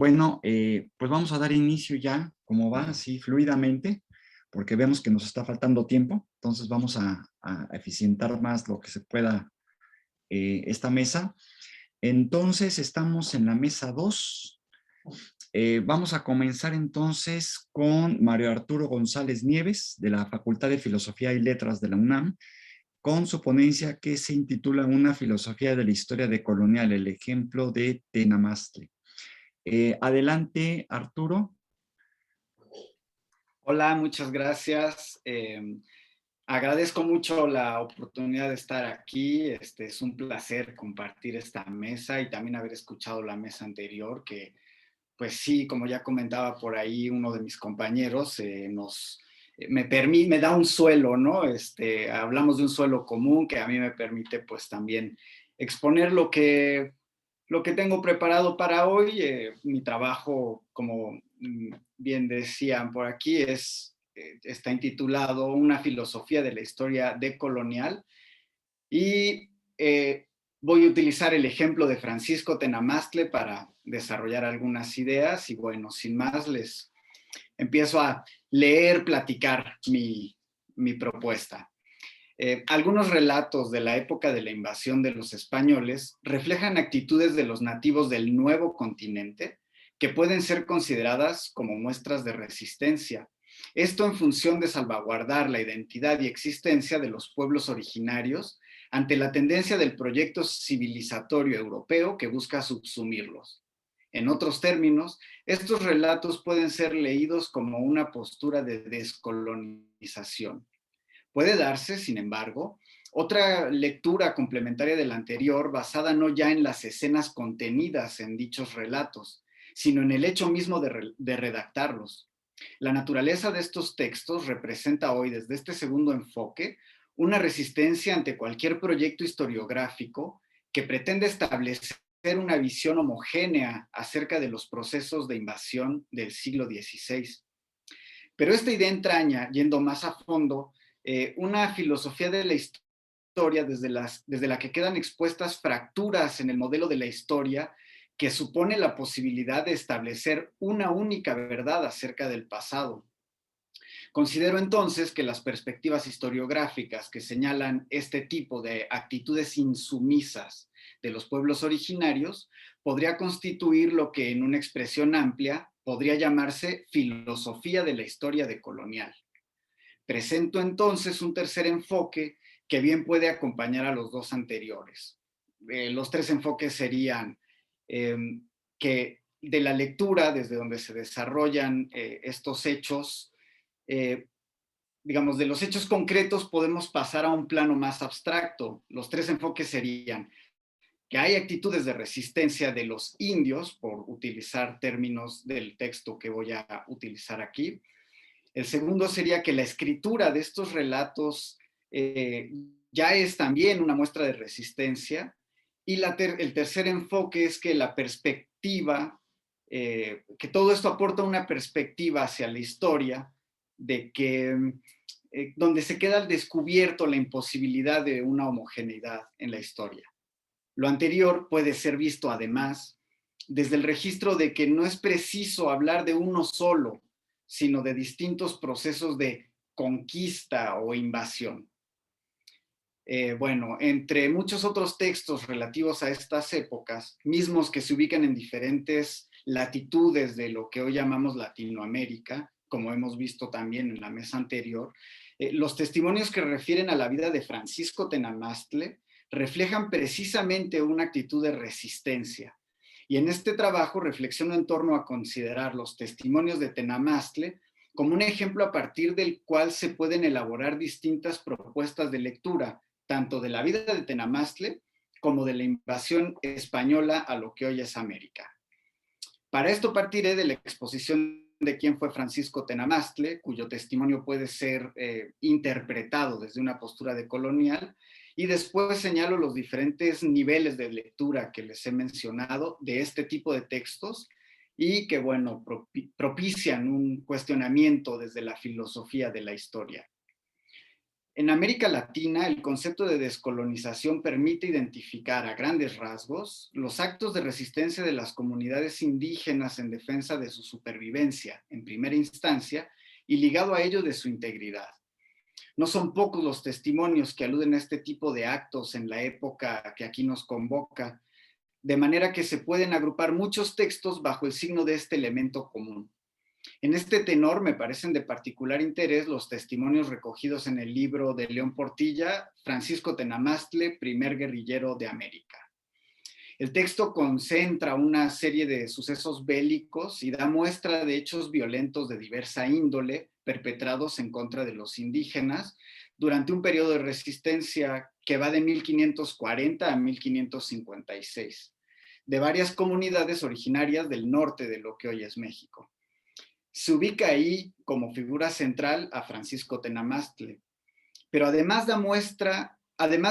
Bueno, pues vamos a dar inicio ya, como va, así fluidamente, porque vemos que nos está faltando tiempo, entonces vamos a eficientar más lo que se pueda esta mesa. Entonces, estamos en la mesa 2. Vamos a comenzar entonces con Mario Arturo González Nieves, de la Facultad de Filosofía y Letras de la UNAM, con su ponencia que se intitula Una filosofía de la historia decolonial, el ejemplo de Tenamastri. Adelante, Arturo. Hola, muchas gracias. Agradezco mucho la oportunidad de estar aquí. Es un placer compartir esta mesa y también haber escuchado la mesa anterior, que pues sí, como ya comentaba por ahí uno de mis compañeros, me da un suelo, ¿no? Hablamos de un suelo común que a mí me permite pues también exponer lo que tengo preparado para hoy. Mi trabajo, como bien decían por aquí, está intitulado Una filosofía de la historia decolonial, y voy a utilizar el ejemplo de Francisco Tenamastli para desarrollar algunas ideas. Y bueno, sin más, les empiezo a leer, platicar mi propuesta. Algunos relatos de la época de la invasión de los españoles reflejan actitudes de los nativos del nuevo continente que pueden ser consideradas como muestras de resistencia. Esto en función de salvaguardar la identidad y existencia de los pueblos originarios ante la tendencia del proyecto civilizatorio europeo que busca subsumirlos. En otros términos, estos relatos pueden ser leídos como una postura de descolonización. Puede darse, sin embargo, otra lectura complementaria de la anterior, basada no ya en las escenas contenidas en dichos relatos, sino en el hecho mismo de redactarlos. La naturaleza de estos textos representa hoy, desde este segundo enfoque, una resistencia ante cualquier proyecto historiográfico que pretende establecer una visión homogénea acerca de los procesos de invasión del siglo XVI. Pero esta idea entraña, yendo más a fondo, una filosofía de la historia desde la que quedan expuestas fracturas en el modelo de la historia, que supone la posibilidad de establecer una única verdad acerca del pasado. Considero entonces que las perspectivas historiográficas que señalan este tipo de actitudes insumisas de los pueblos originarios podría constituir lo que en una expresión amplia podría llamarse filosofía de la historia decolonial. Presento entonces un tercer enfoque que bien puede acompañar a los dos anteriores. Los tres enfoques serían que de la lectura, desde donde se desarrollan estos hechos, digamos, de los hechos concretos podemos pasar a un plano más abstracto. Los tres enfoques serían que hay actitudes de resistencia de los indios, por utilizar términos del texto que voy a utilizar aquí. El segundo sería que la escritura de estos relatos ya es también una muestra de resistencia. Y el tercer enfoque es que la perspectiva, que todo esto aporta una perspectiva hacia la historia, de que donde se queda al descubierto la imposibilidad de una homogeneidad en la historia. Lo anterior puede ser visto además desde el registro de que no es preciso hablar de uno solo, sino de distintos procesos de conquista o invasión. Bueno, entre muchos otros textos relativos a estas épocas, mismos que se ubican en diferentes latitudes de lo que hoy llamamos Latinoamérica, como hemos visto también en la mesa anterior, los testimonios que refieren a la vida de Francisco Tenamastli reflejan precisamente una actitud de resistencia. Y en este trabajo reflexiono en torno a considerar los testimonios de Tenamastli como un ejemplo a partir del cual se pueden elaborar distintas propuestas de lectura, tanto de la vida de Tenamastli como de la invasión española a lo que hoy es América. Para esto partiré de la exposición de quién fue Francisco Tenamastli, cuyo testimonio puede ser interpretado desde una postura decolonial, y después señalo los diferentes niveles de lectura que les he mencionado de este tipo de textos y que, bueno, propician un cuestionamiento desde la filosofía de la historia. En América Latina, el concepto de descolonización permite identificar a grandes rasgos los actos de resistencia de las comunidades indígenas en defensa de su supervivencia, en primera instancia, y ligado a ello de su integridad. No son pocos los testimonios que aluden a este tipo de actos en la época que aquí nos convoca, de manera que se pueden agrupar muchos textos bajo el signo de este elemento común. En este tenor me parecen de particular interés los testimonios recogidos en el libro de León Portilla, Francisco Tenamastle, primer guerrillero de América. El texto concentra una serie de sucesos bélicos y da muestra de hechos violentos de diversa índole perpetrados en contra de los indígenas durante un periodo de resistencia que va de 1540 a 1556, de varias comunidades originarias del norte de lo que hoy es México. Se ubica ahí como figura central a Francisco Tenamastle, pero además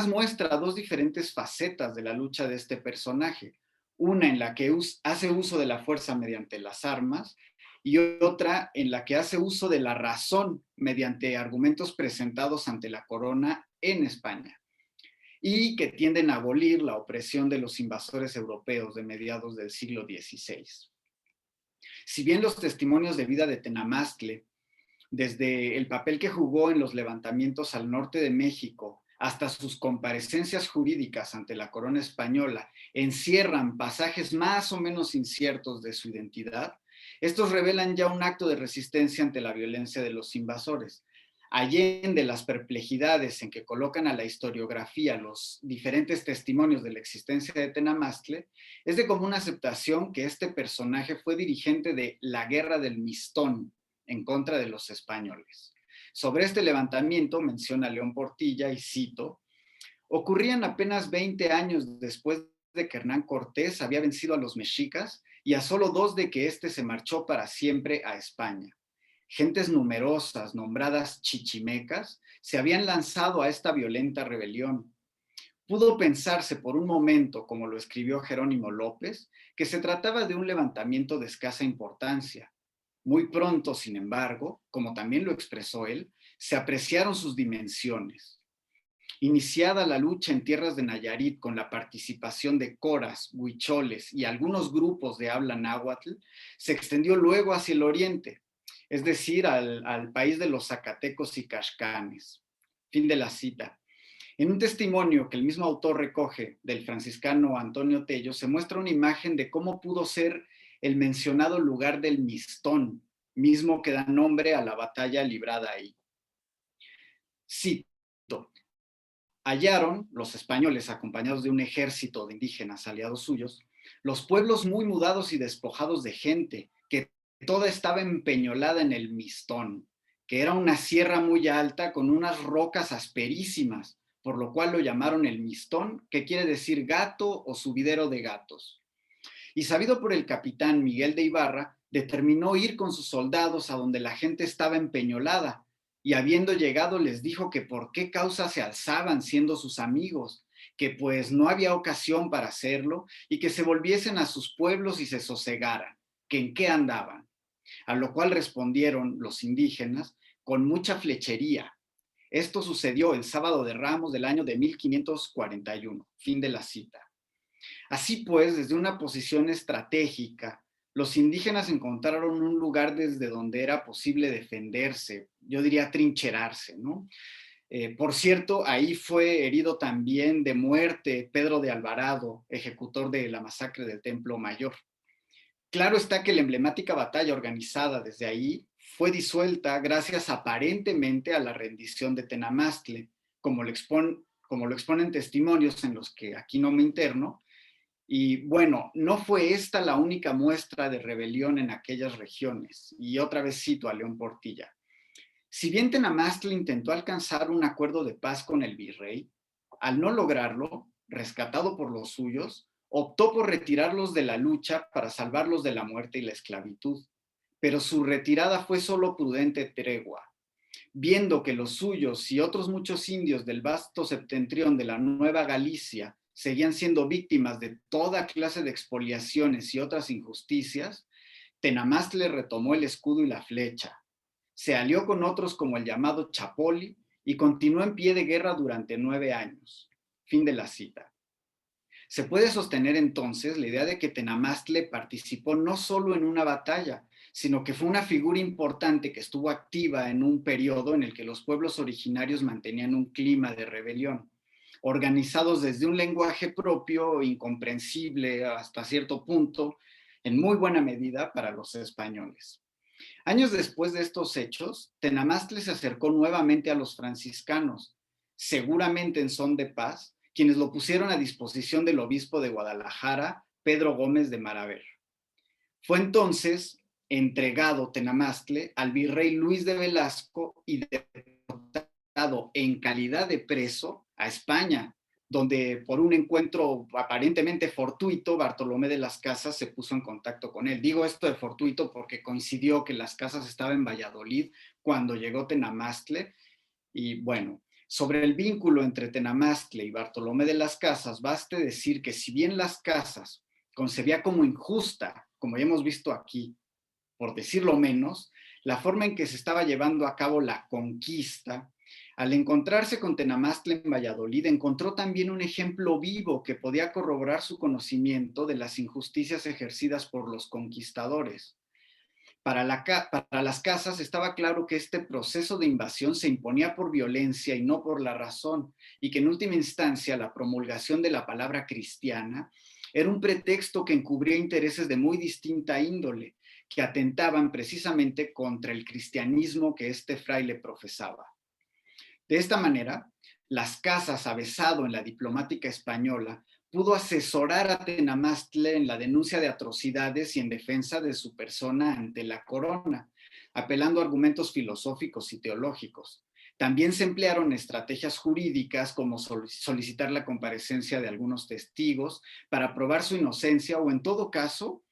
muestra dos diferentes facetas de la lucha de este personaje, una en la que hace uso de la fuerza mediante las armas y otra en la que hace uso de la razón mediante argumentos presentados ante la corona en España y que tienden a abolir la opresión de los invasores europeos de mediados del siglo XVI. Si bien los testimonios de vida de Tenamastle, desde el papel que jugó en los levantamientos al norte de México hasta sus comparecencias jurídicas ante la corona española, encierran pasajes más o menos inciertos de su identidad, estos revelan ya un acto de resistencia ante la violencia de los invasores. Allende las perplejidades en que colocan a la historiografía los diferentes testimonios de la existencia de Tenamastle, es de común aceptación que este personaje fue dirigente de la Guerra del Mistón en contra de los españoles. Sobre este levantamiento menciona León Portilla, y cito, ocurrían apenas 20 años después de que Hernán Cortés había vencido a los mexicas y a solo 2 de que éste se marchó para siempre a España. Gentes numerosas, nombradas chichimecas, se habían lanzado a esta violenta rebelión. Pudo pensarse por un momento, como lo escribió Jerónimo López, que se trataba de un levantamiento de escasa importancia. Muy pronto, sin embargo, como también lo expresó él, se apreciaron sus dimensiones. Iniciada la lucha en tierras de Nayarit con la participación de coras, huicholes y algunos grupos de habla náhuatl, se extendió luego hacia el oriente, es decir, al país de los zacatecos y caxcanes. Fin de la cita. En un testimonio que el mismo autor recoge del franciscano Antonio Tello, se muestra una imagen de cómo pudo ser el mencionado lugar del Mistón, mismo que da nombre a la batalla librada ahí. Cito, hallaron los españoles, acompañados de un ejército de indígenas aliados suyos, los pueblos muy mudados y despojados de gente, que toda estaba empeñolada en el Mistón, que era una sierra muy alta con unas rocas asperísimas, por lo cual lo llamaron el Mistón, que quiere decir gato o subidero de gatos. Y sabido por el capitán Miguel de Ibarra, determinó ir con sus soldados a donde la gente estaba empeñolada, y habiendo llegado les dijo que por qué causa se alzaban siendo sus amigos, que pues no había ocasión para hacerlo, y que se volviesen a sus pueblos y se sosegaran, que en qué andaban. A lo cual respondieron los indígenas con mucha flechería. Esto sucedió el sábado de Ramos del año de 1541. Fin de la cita. Así pues, desde una posición estratégica, los indígenas encontraron un lugar desde donde era posible defenderse, yo diría trincherarse, ¿no? Por cierto, ahí fue herido también de muerte Pedro de Alvarado, ejecutor de la masacre del Templo Mayor. Claro está que la emblemática batalla organizada desde ahí fue disuelta gracias aparentemente a la rendición de Tenamastle, como lo exponen testimonios en los que aquí no me interno. Y bueno, no fue esta la única muestra de rebelión en aquellas regiones. Y otra vez cito a León Portilla. Si bien Tenamastle intentó alcanzar un acuerdo de paz con el virrey, al no lograrlo, rescatado por los suyos, optó por retirarlos de la lucha para salvarlos de la muerte y la esclavitud. Pero su retirada fue solo prudente tregua. Viendo que los suyos y otros muchos indios del vasto septentrión de la Nueva Galicia seguían siendo víctimas de toda clase de expoliaciones y otras injusticias, Tenamastle retomó el escudo y la flecha. Se alió con otros como el llamado Chapoli y continuó en pie de guerra durante 9 años. Fin de la cita. Se puede sostener entonces la idea de que Tenamastla participó no solo en una batalla, sino que fue una figura importante que estuvo activa en un periodo en el que los pueblos originarios mantenían un clima de rebelión, organizados desde un lenguaje propio, incomprensible hasta cierto punto, en muy buena medida para los españoles. Años después de estos hechos, Tenamastla se acercó nuevamente a los franciscanos, seguramente en son de paz, quienes lo pusieron a disposición del obispo de Guadalajara, Pedro Gómez de Maraver. Fue entonces entregado Tenamastla al virrey Luis de Velasco y deportado en calidad de preso a España, donde por un encuentro aparentemente fortuito, Bartolomé de las Casas se puso en contacto con él. Digo esto de fortuito porque coincidió que Las Casas estaba en Valladolid cuando llegó Tenamastla, y bueno, sobre el vínculo entre Tenamastla y Bartolomé de las Casas, baste decir que si bien Las Casas concebía como injusta, como ya hemos visto aquí, por decirlo menos, la forma en que se estaba llevando a cabo la conquista, al encontrarse con Tenamastla en Valladolid, encontró también un ejemplo vivo que podía corroborar su conocimiento de las injusticias ejercidas por los conquistadores. Para Las Casas estaba claro que este proceso de invasión se imponía por violencia y no por la razón, y que en última instancia la promulgación de la palabra cristiana era un pretexto que encubría intereses de muy distinta índole, que atentaban precisamente contra el cristianismo que este fraile profesaba. De esta manera, Las Casas, avesado en la diplomática española, pudo asesorar a Tenamastla en la denuncia de atrocidades y en defensa de su persona ante la corona, apelando a argumentos filosóficos y teológicos. También se emplearon estrategias jurídicas como solicitar la comparecencia de algunos testigos para probar su inocencia o, en todo caso,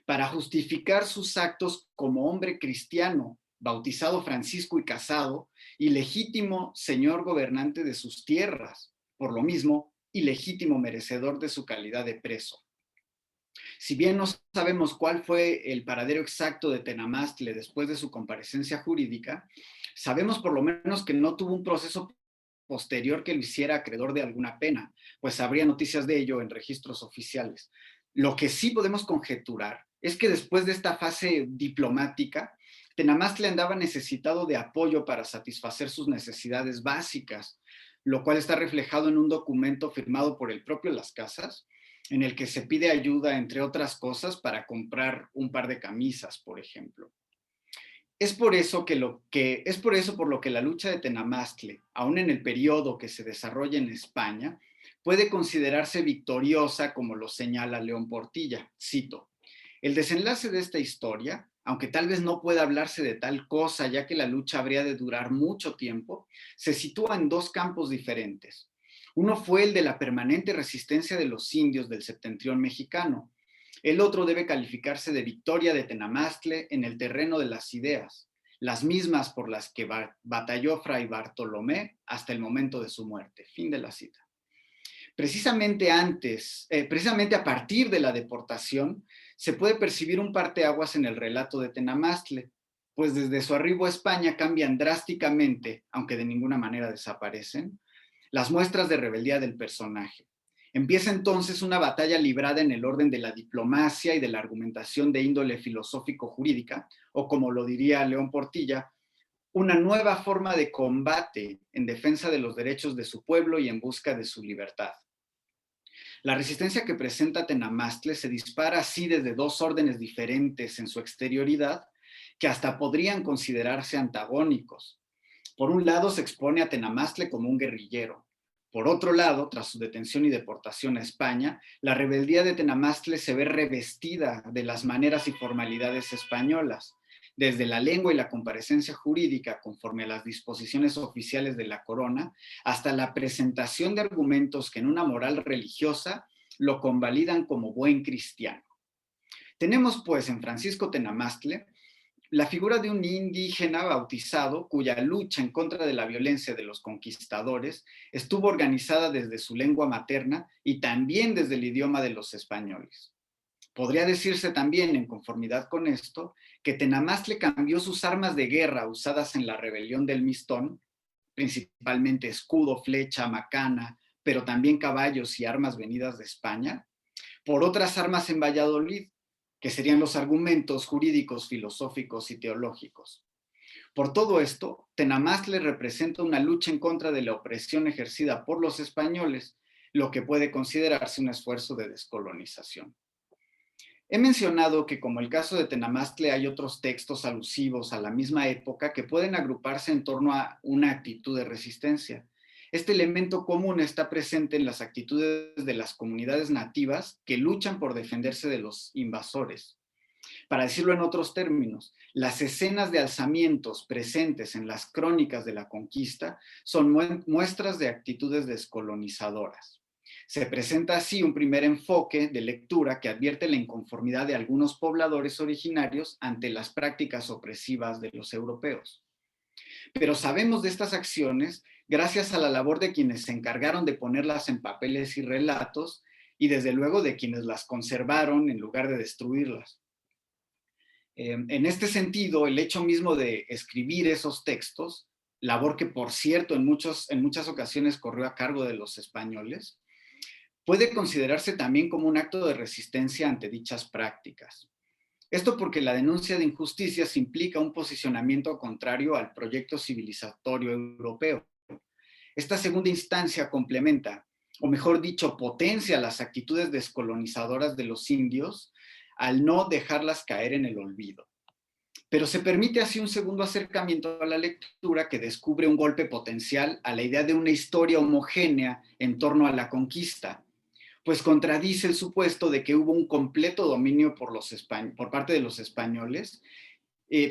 para justificar sus actos como hombre cristiano, bautizado Francisco y casado, y legítimo señor gobernante de sus tierras, por lo mismo, ilegítimo merecedor de su calidad de preso. Si bien no sabemos cuál fue el paradero exacto de Tenamastla después de su comparecencia jurídica, sabemos por lo menos que no tuvo un proceso posterior que lo hiciera acreedor de alguna pena, pues habría noticias de ello en registros oficiales. Lo que sí podemos conjeturar es que después de esta fase diplomática, Tenamastla andaba necesitado de apoyo para satisfacer sus necesidades básicas, lo cual está reflejado en un documento firmado por el propio Las Casas, en el que se pide ayuda, entre otras cosas, para comprar un par de camisas, por ejemplo. Es por eso por lo que la lucha de Tenamastla, aún en el periodo que se desarrolla en España, puede considerarse victoriosa, como lo señala León Portilla. Cito: el desenlace de esta historia, aunque tal vez no pueda hablarse de tal cosa, ya que la lucha habría de durar mucho tiempo, se sitúa en dos campos diferentes. Uno fue el de la permanente resistencia de los indios del septentrión mexicano. El otro debe calificarse de victoria de Tenamastla en el terreno de las ideas, las mismas por las que batalló Fray Bartolomé hasta el momento de su muerte. Fin de la cita. Precisamente a partir de la deportación, se puede percibir un parteaguas en el relato de Tenamastla, pues desde su arribo a España cambian drásticamente, aunque de ninguna manera desaparecen, las muestras de rebeldía del personaje. Empieza entonces una batalla librada en el orden de la diplomacia y de la argumentación de índole filosófico-jurídica, o como lo diría León Portilla, una nueva forma de combate en defensa de los derechos de su pueblo y en busca de su libertad. La resistencia que presenta Tenamastla se dispara así desde dos órdenes diferentes en su exterioridad, que hasta podrían considerarse antagónicos. Por un lado, se expone a Tenamastla como un guerrillero. Por otro lado, tras su detención y deportación a España, la rebeldía de Tenamastla se ve revestida de las maneras y formalidades españolas, desde la lengua y la comparecencia jurídica conforme a las disposiciones oficiales de la corona, hasta la presentación de argumentos que en una moral religiosa lo convalidan como buen cristiano. Tenemos pues en Francisco Tenamastla la figura de un indígena bautizado cuya lucha en contra de la violencia de los conquistadores estuvo organizada desde su lengua materna y también desde el idioma de los españoles. Podría decirse también, en conformidad con esto, que Tenamastla cambió sus armas de guerra usadas en la rebelión del Mistón principalmente escudo, flecha, macana, pero también caballos y armas venidas de España, por otras armas en Valladolid, que serían los argumentos jurídicos, filosóficos y teológicos. Por todo esto, Tenamastla representa una lucha en contra de la opresión ejercida por los españoles, lo que puede considerarse un esfuerzo de descolonización. He mencionado que, como el caso de Tenamastla, hay otros textos alusivos a la misma época que pueden agruparse en torno a una actitud de resistencia. Este elemento común está presente en las actitudes de las comunidades nativas que luchan por defenderse de los invasores. Para decirlo en otros términos, las escenas de alzamientos presentes en las crónicas de la conquista son muestras de actitudes descolonizadoras. Se presenta así un primer enfoque de lectura que advierte la inconformidad de algunos pobladores originarios ante las prácticas opresivas de los europeos. Pero sabemos de estas acciones gracias a la labor de quienes se encargaron de ponerlas en papeles y relatos, y desde luego de quienes las conservaron en lugar de destruirlas. En este sentido, el hecho mismo de escribir esos textos, labor que por cierto en muchas ocasiones corrió a cargo de los españoles, puede considerarse también como un acto de resistencia ante dichas prácticas. Esto porque la denuncia de injusticias implica un posicionamiento contrario al proyecto civilizatorio europeo. Esta segunda instancia complementa, o mejor dicho, potencia las actitudes descolonizadoras de los indios al no dejarlas caer en el olvido. Pero se permite así un segundo acercamiento a la lectura que descubre un golpe potencial a la idea de una historia homogénea en torno a la conquista, pues contradice el supuesto de que hubo un completo dominio por parte de los españoles.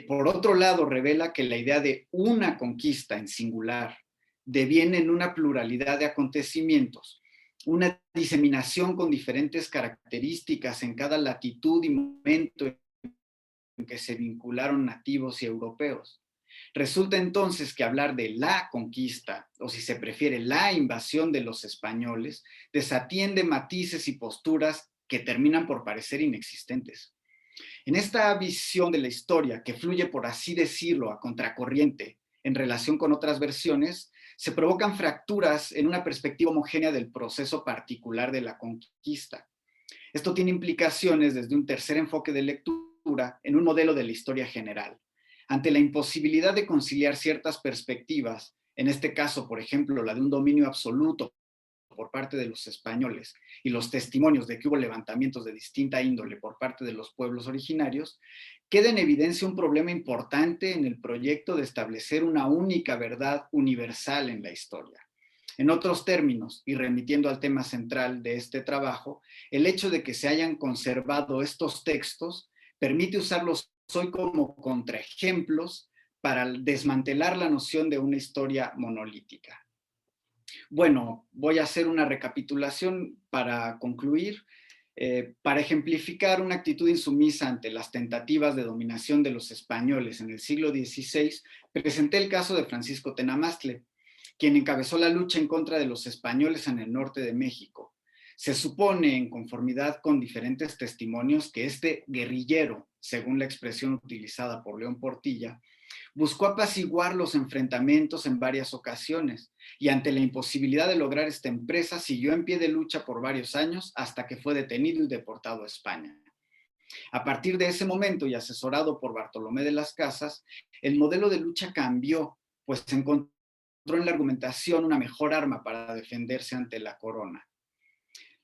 Por otro lado, revela que la idea de una conquista en singular deviene en una pluralidad de acontecimientos, una diseminación con diferentes características en cada latitud y momento en que se vincularon nativos y europeos. Resulta entonces que hablar de la conquista, o si se prefiere, la invasión de los españoles, desatiende matices y posturas que terminan por parecer inexistentes. En esta visión de la historia, que fluye, por así decirlo, a contracorriente en relación con otras versiones, se provocan fracturas en una perspectiva homogénea del proceso particular de la conquista. Esto tiene implicaciones desde un tercer enfoque de lectura en un modelo de la historia general. Ante la imposibilidad de conciliar ciertas perspectivas, en este caso, por ejemplo, la de un dominio absoluto por parte de los españoles y los testimonios de que hubo levantamientos de distinta índole por parte de los pueblos originarios, queda en evidencia un problema importante en el proyecto de establecer una única verdad universal en la historia. En otros términos, y remitiendo al tema central de este trabajo, el hecho de que se hayan conservado estos textos permite usarlos hoy como contraejemplos para desmantelar la noción de una historia monolítica. Bueno, voy a hacer una recapitulación para concluir. Para ejemplificar una actitud insumisa ante las tentativas de dominación de los españoles en el siglo XVI, presenté el caso de Francisco Tenamastla, quien encabezó la lucha en contra de los españoles en el norte de México. Se supone, en conformidad con diferentes testimonios, que este guerrillero, según la expresión utilizada por León Portilla, buscó apaciguar los enfrentamientos en varias ocasiones y ante la imposibilidad de lograr esta empresa siguió en pie de lucha por varios años hasta que fue detenido y deportado a España. A partir de ese momento y asesorado por Bartolomé de las Casas, el modelo de lucha cambió, pues se encontró en la argumentación una mejor arma para defenderse ante la corona.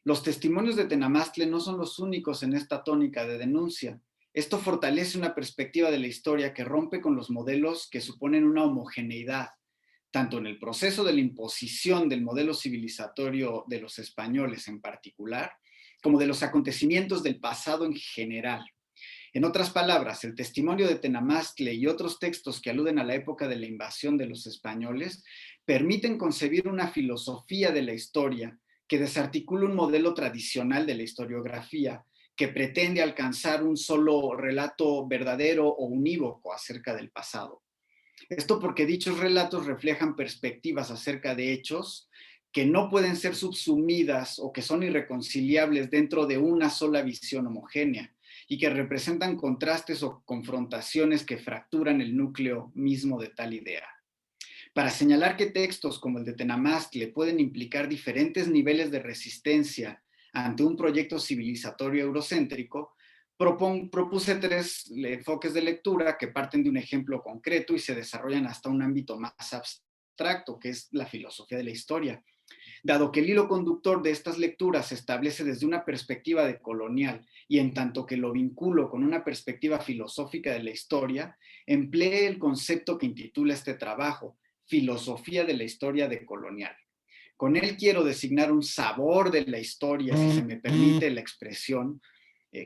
Los testimonios de Tenamastla no son los únicos en esta tónica de denuncia. Esto fortalece una perspectiva de la historia que rompe con los modelos que suponen una homogeneidad, tanto en el proceso de la imposición del modelo civilizatorio de los españoles en particular, como de los acontecimientos del pasado en general. En otras palabras, el testimonio de Tenamastla y otros textos que aluden a la época de la invasión de los españoles permiten concebir una filosofía de la historia que desarticula un modelo tradicional de la historiografía que pretende alcanzar un solo relato verdadero o unívoco acerca del pasado. Esto porque dichos relatos reflejan perspectivas acerca de hechos que no pueden ser subsumidas o que son irreconciliables dentro de una sola visión homogénea y que representan contrastes o confrontaciones que fracturan el núcleo mismo de tal idea. Para señalar que textos como el de Tenamastle pueden implicar diferentes niveles de resistencia ante un proyecto civilizatorio eurocéntrico, propuse 3 enfoques de lectura que parten de un ejemplo concreto y se desarrollan hasta un ámbito más abstracto, que es la filosofía de la historia. Dado que el hilo conductor de estas lecturas se establece desde una perspectiva decolonial y en tanto que lo vinculo con una perspectiva filosófica de la historia, empleé el concepto que intitula este trabajo, Filosofía de la Historia Decolonial. Con él quiero designar un sabor de la historia, si se me permite la expresión,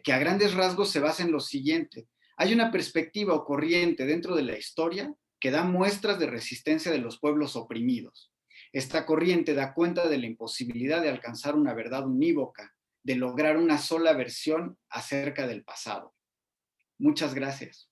que a grandes rasgos se basa en lo siguiente. Hay una perspectiva o corriente dentro de la historia que da muestras de resistencia de los pueblos oprimidos. Esta corriente da cuenta de la imposibilidad de alcanzar una verdad unívoca, de lograr una sola versión acerca del pasado. Muchas gracias.